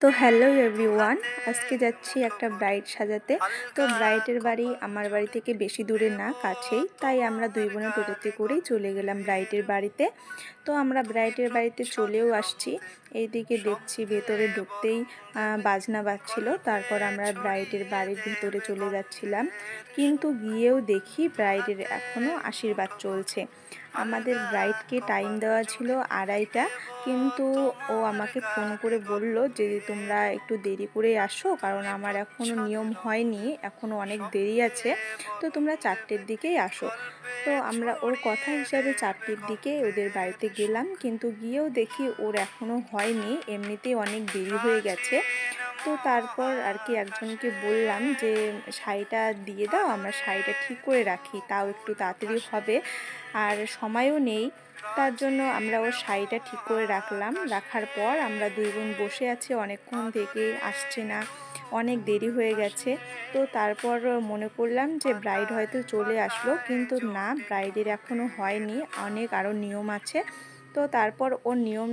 তো hello everyone, আজকে যাচ্ছি একটা ব্রাইড সাজাতে। তো ব্রাইডের বাড়ি আমার বাড়ি থেকে বেশি দূরে না, কাছেই। তাই আমরা দুই বোনে টোটোতে করেই চলে গেলাম ব্রাইডের বাড়িতে। তো আমরা ব্রাইডের বাড়িতে চলেও আসছি। এইদিকে দেখছি ভেতরে ঢুকতেই বাজনা বাজছিল। তারপর আমরা ব্রাইডের বাড়ির ভিতরে চলে যাচ্ছিলাম, কিন্তু গিয়েও দেখি ব্রাইডের এখনও আশীর্বাদ চলছে। আমাদের ব্রাইডকে টাইম দেওয়া ছিল 2:30টা, কিন্তু ও আমাকে ফোন করে বলল যে তোমরা একটু দেরি করে আসো, কারণ আমার এখনও নিয়ম হয়নি, এখনও অনেক দেরি আছে, তো তোমরা 4টের দিকেই আসো। তো আমরা ওর কথা হিসাবে 4টের দিকে ওদের বাড়িতে গেলাম, কিন্তু গিয়েও দেখি ওর এখনও হয়নি, এমনিতেই অনেক দেরি হয়ে গেছে। তো তারপর আর কি একজনকে বললাম যে শাড়িটা দিয়ে দাও, আমরা শাড়িটা ঠিক করে রাখি, তাও একটু তাড়াতাড়ি হবে, আর সময়ও নেই। তার জন্য আমরা ওর শাড়িটা ঠিক করে রাখলাম। রাখার পর আমরা দুই বোন বসে আছি অনেকক্ষণ থেকে, আসছে না, অনেক দেরি হয়ে গেছে। তো তারপর মনে করলাম যে ব্রাইড হয়তো চলে আসলো, কিন্তু না, ব্রাইডের এখনও হয়নি, অনেক আরও নিয়ম আছে। তো তারপর ওর নিয়ম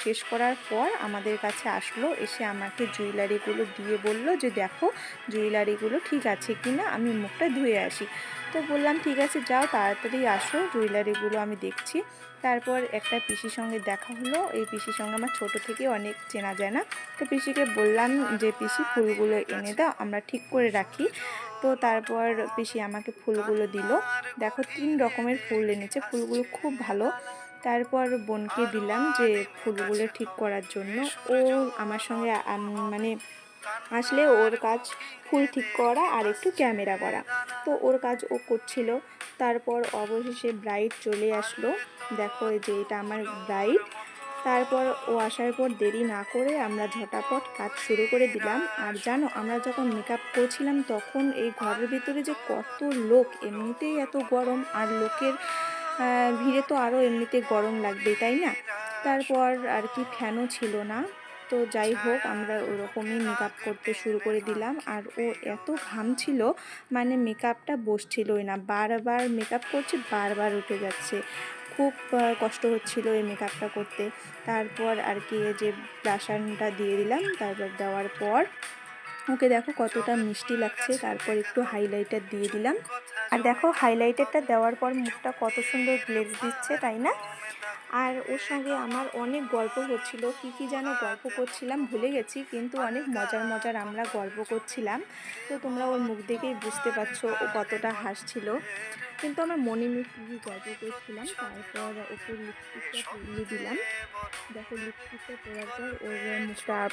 শেষ করার পর আমাদের কাছে আসলো, এসে আমাকে জুয়েলারিগুলো দিয়ে বলল যে দেখো জুয়েলারিগুলো ঠিক আছে কি না, আমি মুখটা ধুয়ে আসি। তো বললাম ঠিক আছে, যাও তাড়াতাড়ি আসো, জুয়েলারিগুলো আমি দেখছি। তারপর একটা পিসির সঙ্গে দেখা হলো। এই পিসির সঙ্গে আমার ছোট থেকে অনেক চেনা জানা। তো পিসিকে বললাম যে পিসি ফুলগুলো এনে দাও, আমরা ঠিক করে রাখি। তো তারপর পিসি আমাকে ফুলগুলো দিল। দেখো 3 রকমের ফুল এনেছে, ফুলগুলো খুব ভালো। তারপর বোনকে দিলাম যে ফুলগুলো ঠিক করার জন্য। ও আমার সঙ্গে মানে আসলে ওর কাজ ফুল ঠিক করা আর একটু ক্যামেরা করা, তো ওর কাজ ও করছিল। তারপর অবশেষে ব্রাইড চলে আসলো। দেখো এই যে এটা আমার ব্রাইড। তারপর ও আসার পর দেরি না করে আমরা ঝটাপট কাজ শুরু করে দিলাম। আর জানো, আমরা যখন মেকআপ করছিলাম তখন এই ঘরের ভিতরে যে কত লোক, এমনিতেই এত গরম, আর লোকের ভিড়ে তো আরও এমনিতে গরম লাগবেই, তাই না? তারপর আর কি ফ্যানও ছিল না। তো যাই হোক, আমরা ওরকমই মেকআপ করতে শুরু করে দিলাম। আর ও এত ঘামছিল, মানে মেকআপটা বসছিলই না, বারবার মেকআপ করছে, বারবার উঠে যাচ্ছে। খুব কষ্ট হচ্ছিল এই মেকআপটা করতে। তারপর আর কি এই যে ব্লাশারটা দিয়ে দিলাম। তারপর দেওয়ার পর ওকে দেখো কতটা মিষ্টি লাগছে। তারপর একটু হাইলাইটার দিয়ে দিলাম। আর দেখো হাইলাইটারটা দেওয়ার পর মুখটা কত সুন্দর গ্লেজ দিচ্ছে, তাই না? আর ওর সঙ্গে আমার অনেক গল্প হচ্ছিল, কি যেন গল্প করছিলাম ভুলে গেছি, কিন্তু অনেক মজার মজার আমরা গল্প করছিলাম। তো তোমরা ওর মুখ দেখেই বুঝতে পারছো ও কতটা হাসছিল। কিন্তু আমার মনে নেই কী গল্প করছিলাম। তারপর ওকে লিপস্টিকটা পরিয়ে দিলাম। দেখো লিপস্টিকটা পরার পর ওর মুখটা আবার